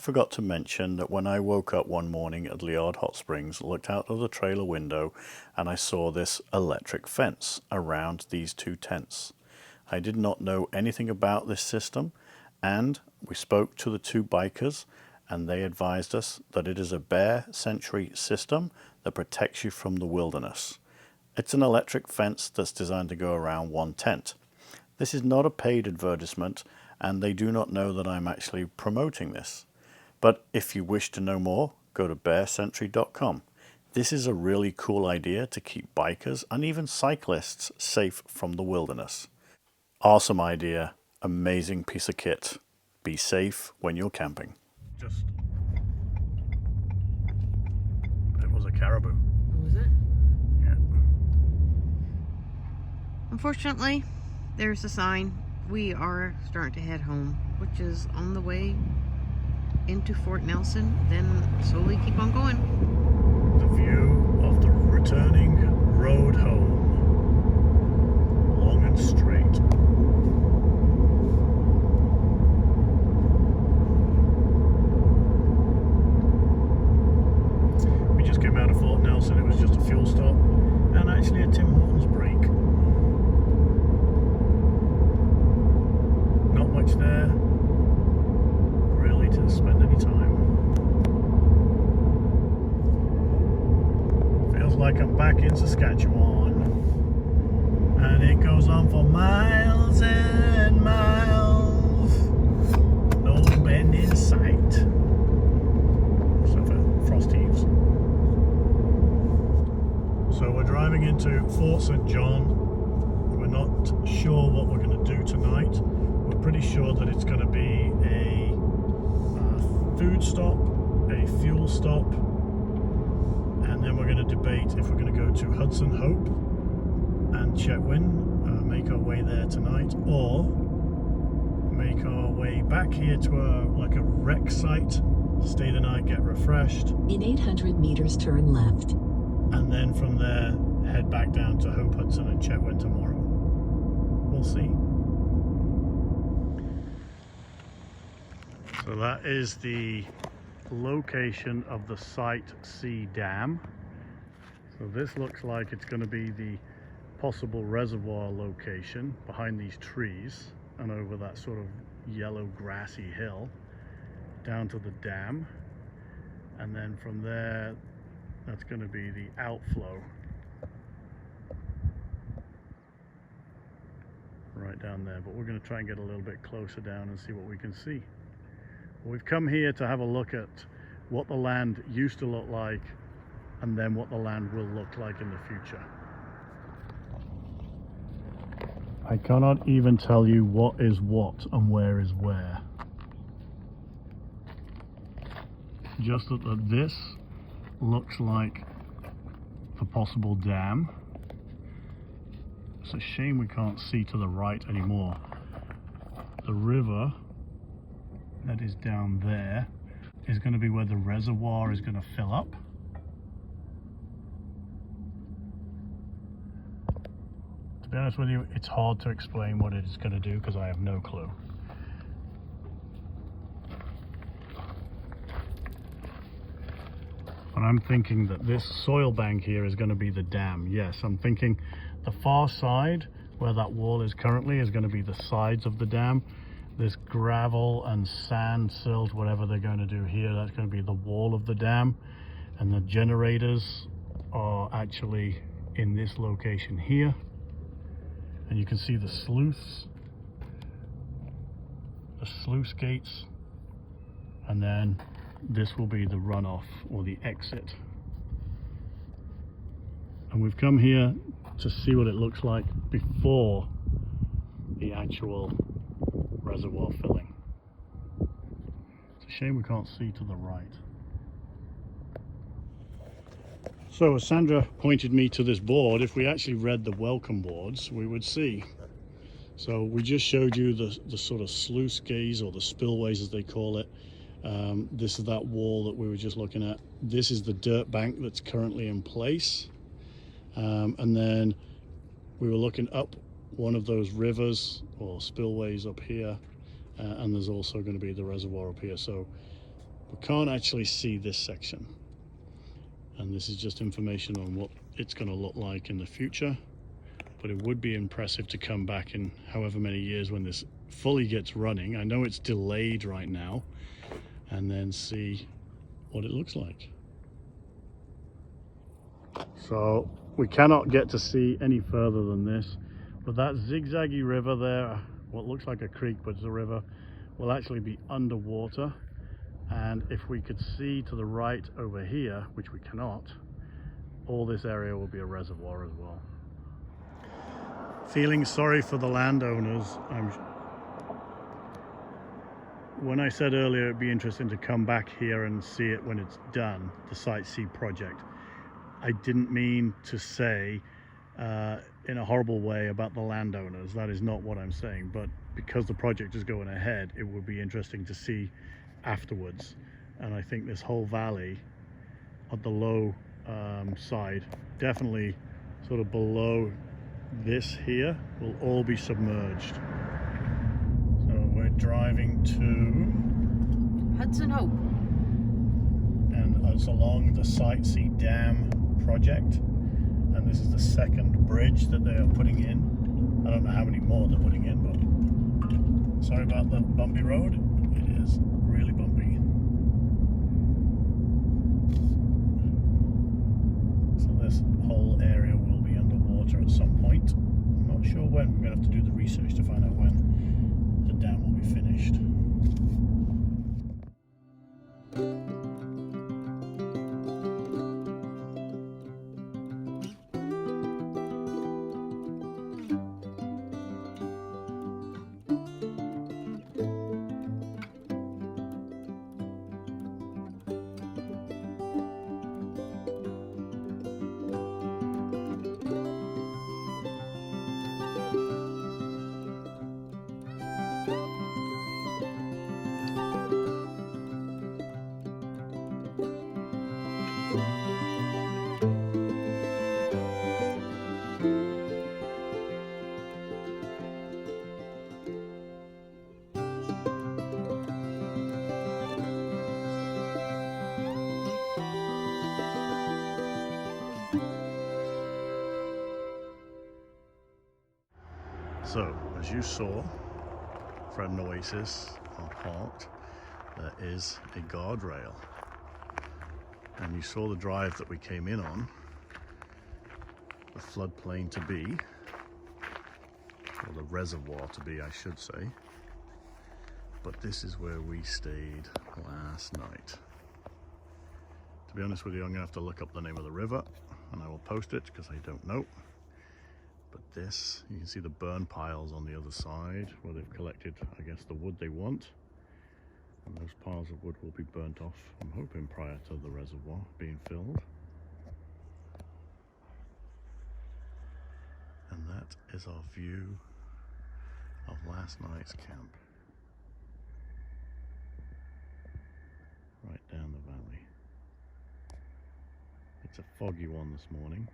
forgot to mention that when I woke up one morning at Liard Hot Springs, looked out of the trailer window, and I saw this electric fence around these two tents. I did not know anything about this system, and we spoke to the two bikers, and they advised us that it is a Bear Sentry system that protects you from the wilderness. It's an electric fence that's designed to go around one tent. This is not a paid advertisement, and they do not know that I'm actually promoting this. But if you wish to know more, go to bearsentry.com. This is a really cool idea to keep bikers and even cyclists safe from the wilderness. Awesome idea, amazing piece of kit. Be safe when you're camping. It was a caribou. Was it? Yeah. Unfortunately, there's a sign. We are starting to head home, which is on the way into Fort Nelson, then slowly keep on going. The view of the returning road home, long and straight. We just came out of Fort Nelson. It was just a fuel stop and actually a Tim Hortons break. Not much there really to spend any time. Feels like I'm back in Saskatchewan, and it goes on for miles and miles. No bend in sight, except for frost heaves. So we're driving into Fort St. John. We're not sure what we're going to do tonight. We're pretty sure that it's going to be a food stop, a fuel stop, and then we're going to debate if we're going to go to Hudson Hope and Chetwynd, make our way there tonight, or make our way back here to a rec site, stay the night, get refreshed. In 800 meters, turn left. And then from there, head back down to Hope, Hudson and Chetwynd tomorrow. We'll see. So that is the location of the Site C Dam. So this looks like it's going to be the possible reservoir location behind these trees and over that sort of yellow grassy hill down to the dam. And then from there, that's going to be the outflow right down there. But we're going to try and get a little bit closer down and see what we can see. We've come here to have a look at what the land used to look like and then what the land will look like in the future. I cannot even tell you what is what and where is where. Just that this looks like the possible dam. It's a shame we can't see to the right anymore. The river that is down there is going to be where the reservoir is going to fill up. To be honest with you, it's hard to explain what it is going to do because I have no clue. But I'm thinking that this soil bank here is going to be the dam. Yes, I'm thinking the far side where that wall is currently is going to be the sides of the dam. This gravel and sand sills, whatever they're going to do here, that's going to be the wall of the dam. And the generators are actually in this location here. And you can see the sluice gates. And then this will be the runoff or the exit. And we've come here to see what it looks like before the actual reservoir filling. It's a shame we can't see to the right. So as Sandra pointed me to this board, if we actually read the welcome boards, we would see. So we just showed you the sort of sluice gates, or the spillways as they call it. This is that wall that we were just looking at. This is the dirt bank that's currently in place. And then we were looking up one of those rivers or spillways up here, and there's also going to be the reservoir up here. So We can't actually see this section, and this is just information on what it's going to look like in the future. But it would be impressive to come back in however many years when this fully gets running. I know it's delayed right now, and then see what it looks like. So we cannot get to see any further than this, but that zigzaggy river there, what looks like a creek but it's a river, will actually be underwater. And if we could see to the right over here, which we cannot, all this area will be a reservoir as well. Feeling sorry for the landowners. When I said earlier it'd be interesting to come back here and see it when it's done, the Site C project, I didn't mean to say in a horrible way about the landowners. That is not what I'm saying, but because the project is going ahead, it would be interesting to see afterwards. And I think this whole valley at the low side, definitely sort of below this here, will all be submerged. So we're driving to Hudson Hope, and it's along the Site C Dam project, and this is the second bridge that they are putting in. I don't know how many more they're putting in, but sorry about the bumpy road. It is really bumpy. So this whole area will be underwater at some point. I'm not sure when. We're going to have to do the research to find out when the dam will be finished. So, as you saw, Fredon Oasis are parked. There is a guardrail, and you saw the drive that we came in on, the floodplain to be, or the reservoir to be, I should say. But this is where we stayed last night. To be honest with you, I'm gonna have to look up the name of the river, and I will post it because I don't know. But this, you can see the burn piles on the other side where they've collected, I guess, the wood they want. And those piles of wood will be burnt off, I'm hoping, prior to the reservoir being filled. And that is our view of last night's camp. Right down the valley. It's a foggy one this morning.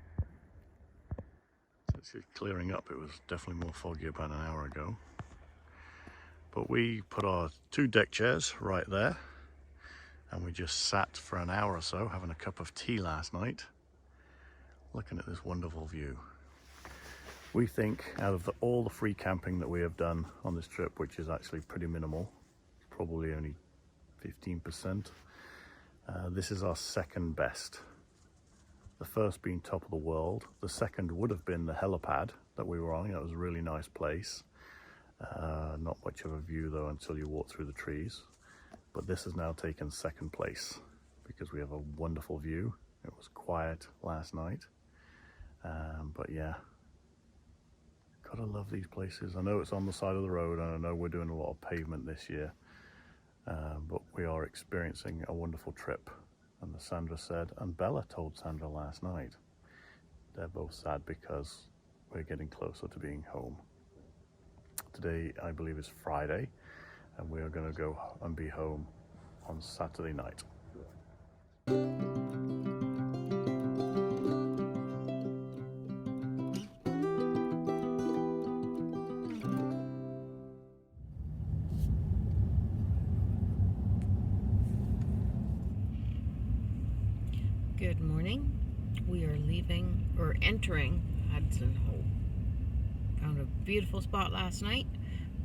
It's clearing up. It was definitely more foggy about an hour ago. But we put our 2 deck chairs right there, and we just sat for an hour or so having a cup of tea last night, looking at this wonderful view. We think out of all the free camping that we have done on this trip, which is actually pretty minimal, probably only 15%, this is our second best. The first being top of the world. The second would have been the helipad that we were on. It was a really nice place. Not much of a view though until you walk through the trees. But this has now taken second place because we have a wonderful view. It was quiet last night. But yeah, gotta love these places. I know it's on the side of the road, and I know we're doing a lot of pavement this year. But we are experiencing a wonderful trip. And as Sandra said, and Bella told Sandra last night, they're both sad because we're getting closer to being home. Today, I believe, is Friday, and we are going to go and be home on Saturday night. Good morning. We are leaving or entering Hudson Hope. Found a beautiful spot last night,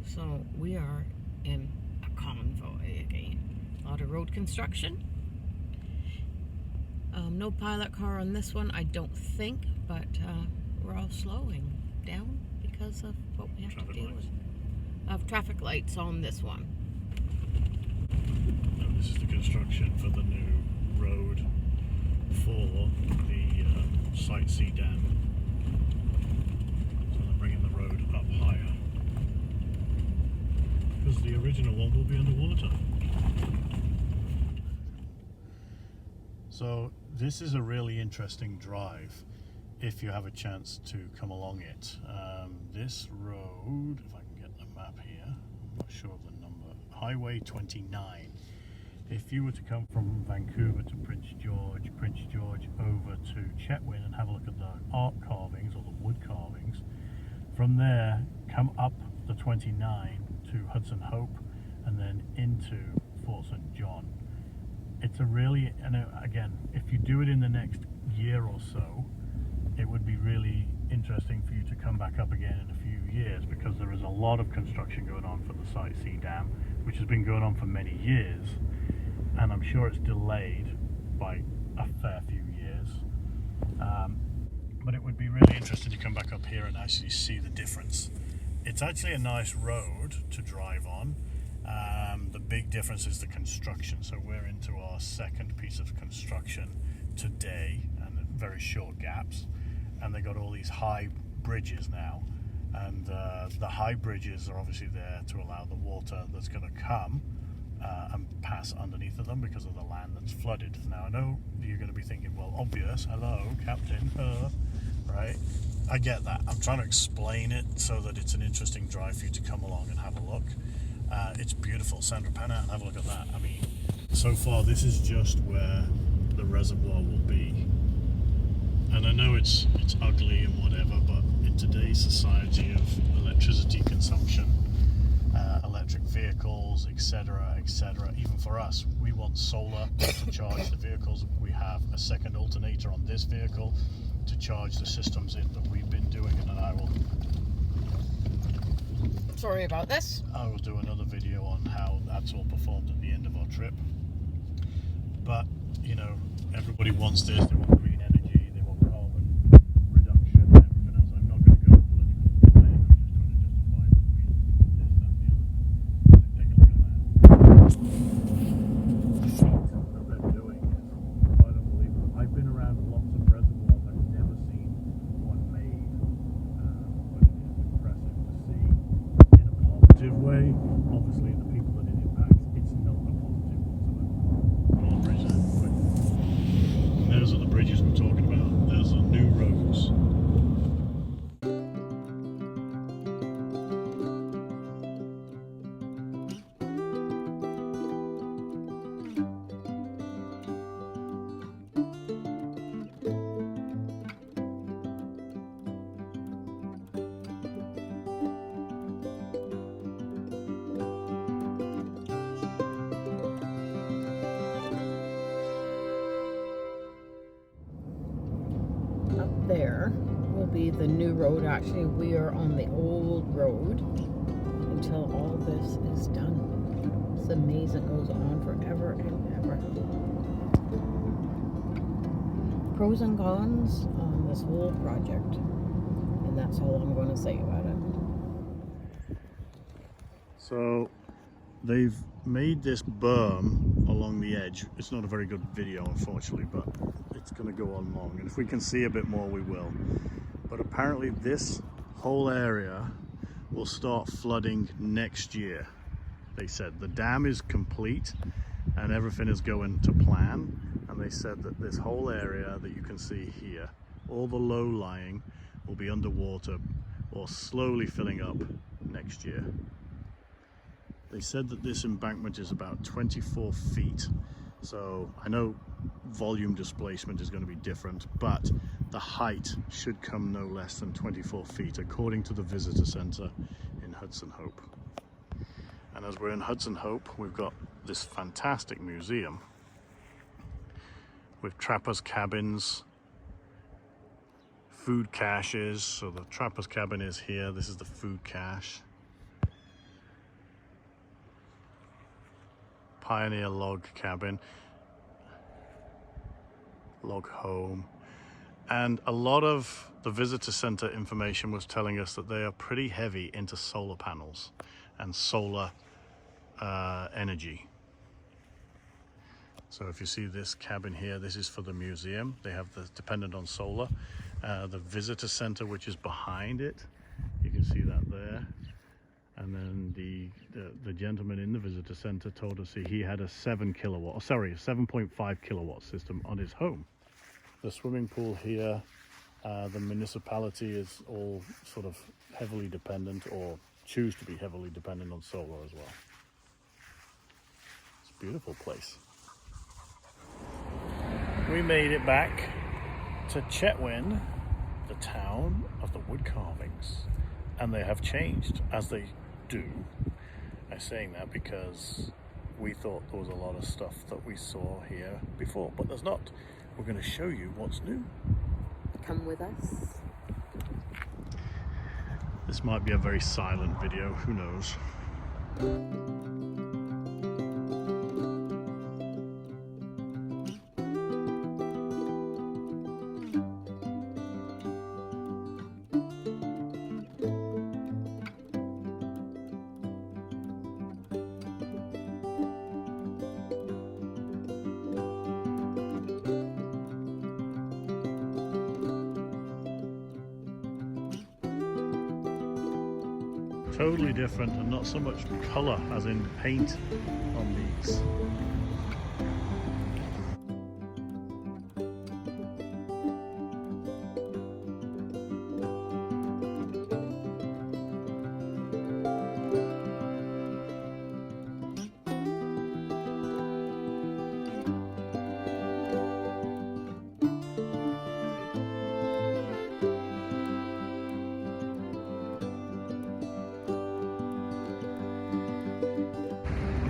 so we are in a convoy again. A lot of road construction. No pilot car on this one, I don't think, but we're all slowing down because of what we have to deal with. Of traffic lights on this one. And this is the construction for the new road for the Site C dam. So they're bringing the road up higher because the original one will be underwater. So this is a really interesting drive if you have a chance to come along it. This road, if I can get the map here, I'm not sure of the number, Highway 29. If you were to come from Vancouver to Prince George over to Chetwynd and have a look at the art carvings or the wood carvings, from there come up the 29 to Hudson Hope and then into Fort St. John. It's a really, and again, if you do it in the next year or so, it would be really interesting for you to come back up again in a few years, because there is a lot of construction going on for the Site C dam, which has been going on for many years, and I'm sure it's delayed by a fair few years. But it would be really interesting to come back up here and actually see the difference. It's actually a nice road to drive on. The big difference is the construction. So we're into our second piece of construction today, and very short gaps. And they got all these high bridges now. And the high bridges are obviously there to allow the water that's going to come and pass underneath of them because of the land that's flooded. Now I know you're going to be thinking, well, obvious, hello, Captain, right? I get that. I'm trying to explain it so that it's an interesting drive for you to come along and have a look. It's beautiful. Sandra, pan out and have a look at that. I mean, so far this is just where the reservoir will be. And I know it's ugly and whatever, but in today's society of electricity consumption, electric vehicles, etc., even for us, we want solar to charge the vehicles. We have a second alternator on this vehicle to charge the systems in that we've been doing, and I will... Sorry about this. I will do another video on how that's all performed at the end of our trip. But, you know, everybody wants this, they want green energy, they want carbon reduction and everything else. I'm not going to go political today, I'm just trying to justify the reasons for this, that and the other. So take a look at that. The shock that they're doing is quite unbelievable. I've been around lots of reservoirs, I've never seen one made, but it is impressive to see in a positive way. Obviously the people that it impacts, it's not a positive whatsoever. All bridge there, quick. And those are the bridges we're talking about. Those are new roads. Up there will be the new road. Actually, we are on the old road until all this is done. It's amazing. It goes on forever and ever. Pros and cons on this whole project, and that's all I'm going to say about it. So they've made this berm along the edge. It's not a very good video, unfortunately, but it's going to go on long, and if we can see a bit more we will. But apparently this whole area will start flooding next year. They said the dam is complete and everything is going to plan, and they said that this whole area that you can see here, all the low lying, will be underwater or slowly filling up next year. They said that this embankment is about 24 feet. So I know volume displacement is going to be different, but the height should come no less than 24 feet, according to the visitor center in Hudson Hope. And as we're in Hudson Hope, we've got this fantastic museum, with trappers' cabins, food caches. So the trapper's cabin is here. This is the food cache. Pioneer log cabin, log home. And a lot of the visitor center information was telling us that they are pretty heavy into solar panels and solar energy. So if you see this cabin here, this is for the museum. They have the dependent on solar. The visitor center, which is behind it, you can see that there. And then the gentleman in the visitor center told us he had a 7.5 kilowatt system on his home. The swimming pool here, the municipality is all sort of heavily dependent, or choose to be heavily dependent on solar as well. It's a beautiful place. We made it back to Chetwynd, the town of the wood carvings, and they have changed, as they do. I'm saying that because we thought there was a lot of stuff that we saw here before, but there's not. We're going to show you what's new. Come with us. This might be a very silent video, who knows. Totally different, and not so much color as in paint on these.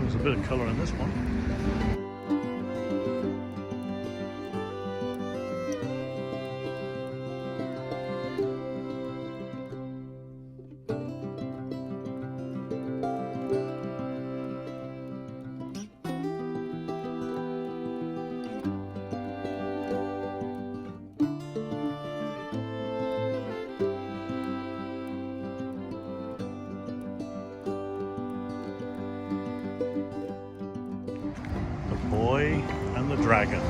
There's a bit of colour in this one. Boy and the Dragon.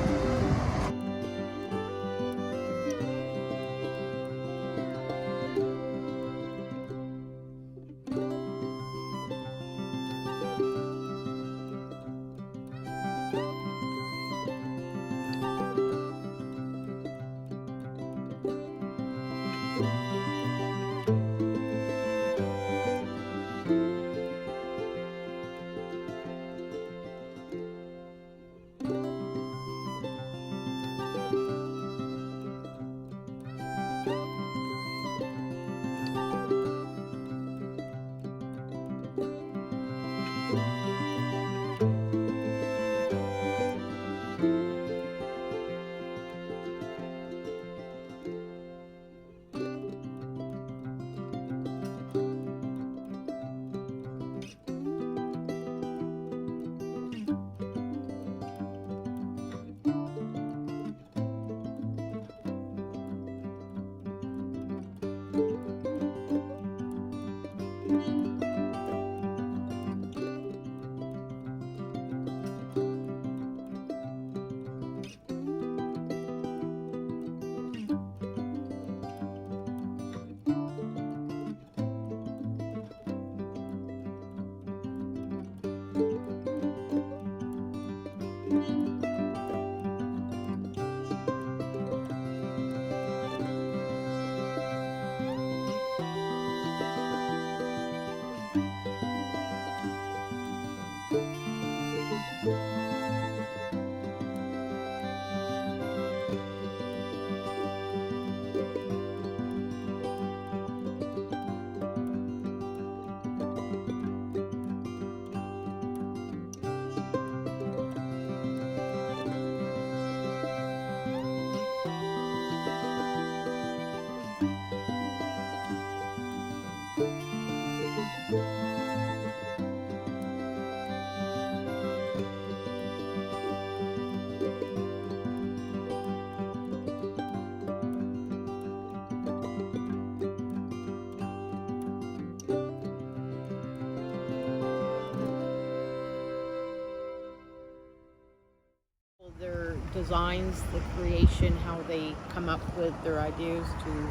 designs, the creation, how they come up with their ideas to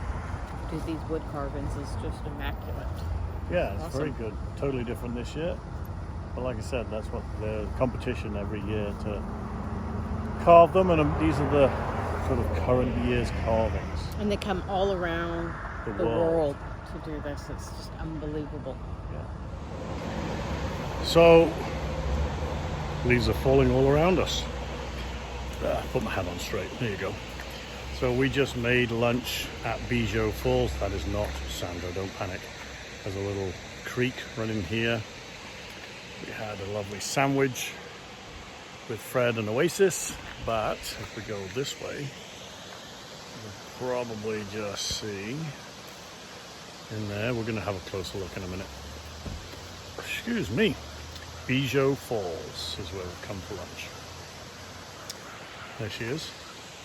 do these wood carvings is just immaculate. Yeah, it's Awesome. very good. Totally different this year. But like I said, that's what the competition every year to carve them, and these are the sort of current year's carvings. And they come all around The the world. world to do this. It's just unbelievable. Yeah. So, leaves are falling all around us. Put my hat on straight. There you go. So we just made lunch at Bijou Falls. That is not Sandra, don't panic. There's a little creek running here. We had a lovely sandwich with Fred and Oasis, but if we go this way, you'll probably just see in there, we're going to have a closer look in a minute. Excuse me. Bijou Falls is where we've come for lunch. There she is.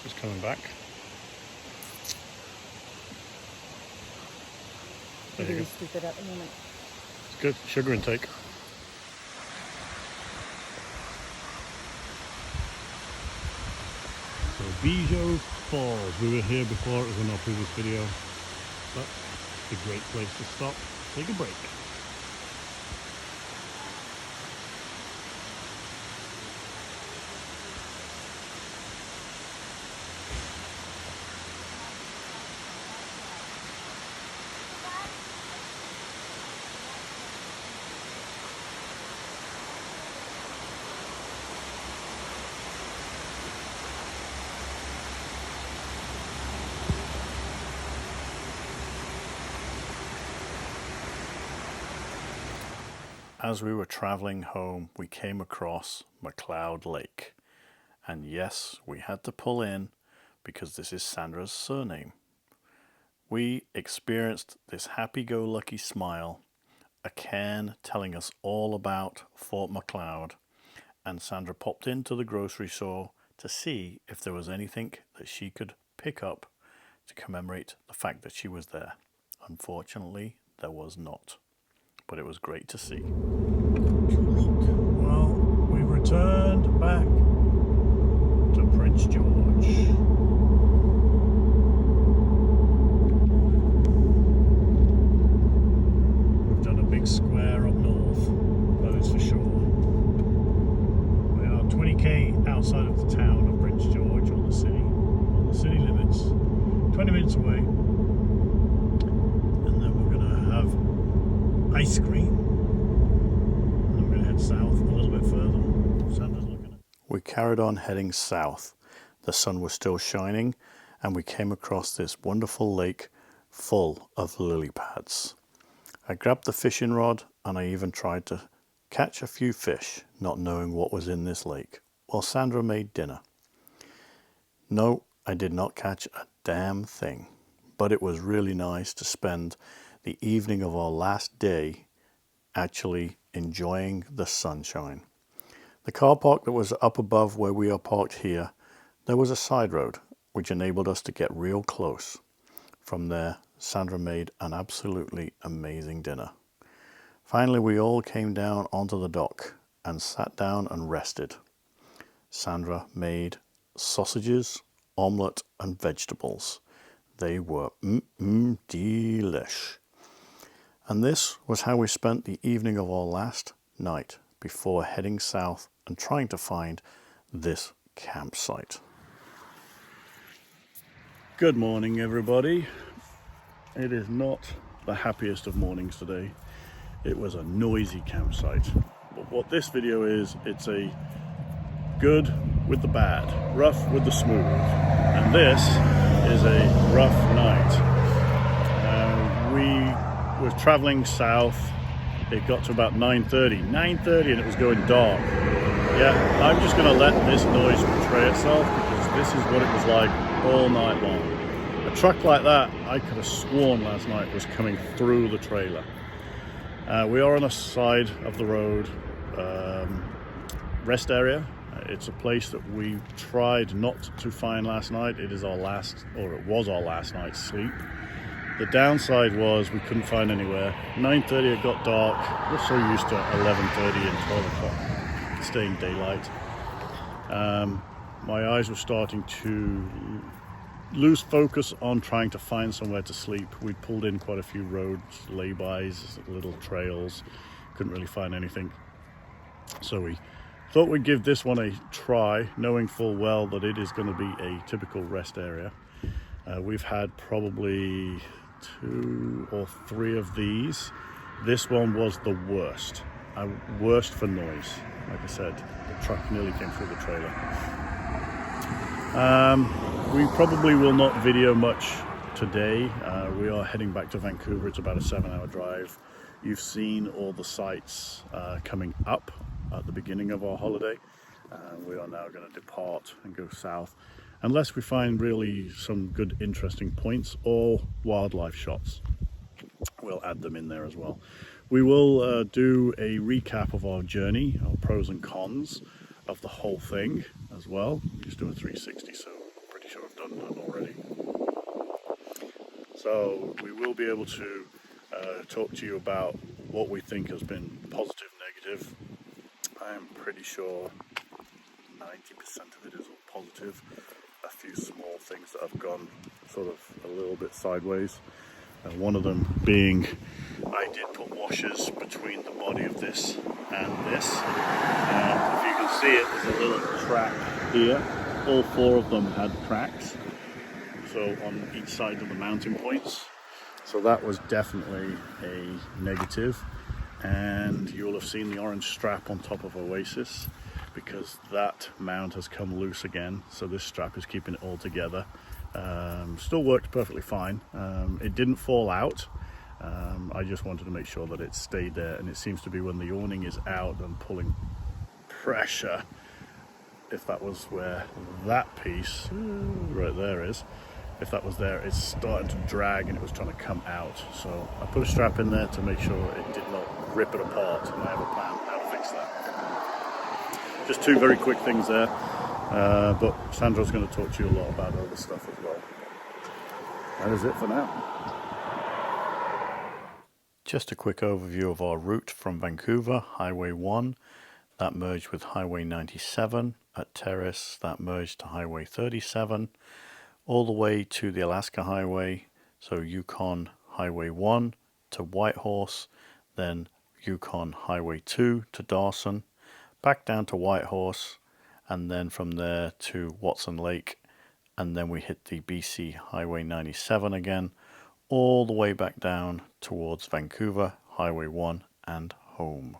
She's coming back. There you go. Stupid at the moment. It's good. Sugar intake. So Bijou Falls. We were here before. It was in our previous video. But it's a great place to stop. Take a break. As we were traveling home, we came across McLeod Lake. And yes, we had to pull in because this is Sandra's surname. We experienced this happy-go-lucky smile, a cairn telling us all about Fort McLeod, and Sandra popped into the grocery store to see if there was anything that she could pick up to commemorate the fact that she was there. Unfortunately, there was not. But it was great to see. Well, we've returned back to Prince George. We've done a big square up north, close to shore. We are 20k outside of the town of Prince George on the city limits, 20 minutes away. And then we're going to have ice cream, and I'm going to head south a little bit further. Sandra's looking at. We carried on heading south. The sun was still shining, and we came across this wonderful lake full of lily pads. I grabbed the fishing rod, and I even tried to catch a few fish, not knowing what was in this lake, while Sandra made dinner. No, I did not catch a damn thing, but it was really nice to spend the evening of our last day actually enjoying the sunshine. The car park that was up above where we are parked here, there was a side road which enabled us to get real close. From there, Sandra made an absolutely amazing dinner. Finally, we all came down onto the dock and sat down and rested. Sandra made sausages, omelette and vegetables. They were delish. And this was how we spent the evening of our last night before heading south and trying to find this campsite. Good morning, everybody. It is not the happiest of mornings today. It was a noisy campsite. But what this video is, it's a good with the bad, rough with the smooth. And this is a rough night. We was traveling south. It got to about 9:30 and it was going dark. Yeah, I'm just going to let this noise portray itself because this is what it was like all night long. A truck like that, I could have sworn last night was coming through the trailer. We are on a side of the road rest area. It's a place that we tried not to find last night. It was our last night's sleep. The downside was we couldn't find anywhere. 9:30 it got dark. We're so used to 11:30 and 12 o'clock staying daylight. my eyes were starting to lose focus on trying to find somewhere to sleep. We'd pulled in quite a few roads, laybys, little trails, couldn't really find anything. So we thought we'd give this one a try, knowing full well that it is going to be a typical rest area. We've had probably 2 or 3 of these. This one was the worst. Worst for noise. Like I said, the truck nearly came through the trailer. We probably will not video much today. We are heading back to Vancouver. It's about a 7-hour drive. You've seen all the sights coming up at the beginning of our holiday. We are now going to depart and go south, unless we find really some good interesting points or wildlife shots. We'll add them in there as well. We will do a recap of our journey, our pros and cons of the whole thing as well. Just do a 360, so I'm pretty sure I've done that already. So we will be able to talk to you about what we think has been positive, negative. I am pretty sure 90% of it is all positive. A few small things that have gone sort of a little bit sideways. One of them being I did put washers between the body of this and this. If you can see it, there's a little crack here. All 4 of them had cracks, so on each side of the mounting points. So that was definitely a negative. And you'll have seen the orange strap on top of Oasis, because that mount has come loose again. So this strap is keeping it all together. Still worked perfectly fine. It didn't fall out. I just wanted to make sure that it stayed there, and it seems to be when the awning is out and pulling pressure, if that was where that piece right there is, if that was there, it's starting to drag and it was trying to come out. So I put a strap in there to make sure it did not rip it apart, and I have a plan how to fix that. Just 2 very quick things there. But Sandra's going to talk to you a lot about other stuff as well. That is it for now. Just a quick overview of our route from Vancouver, Highway 1, that merged with Highway 97 at Terrace, that merged to Highway 37, all the way to the Alaska Highway, so Yukon Highway 1 to Whitehorse, then Yukon Highway 2 to Dawson, back down to Whitehorse, and then from there to Watson Lake, and then we hit the BC Highway 97 again, all the way back down towards Vancouver, Highway 1 and home.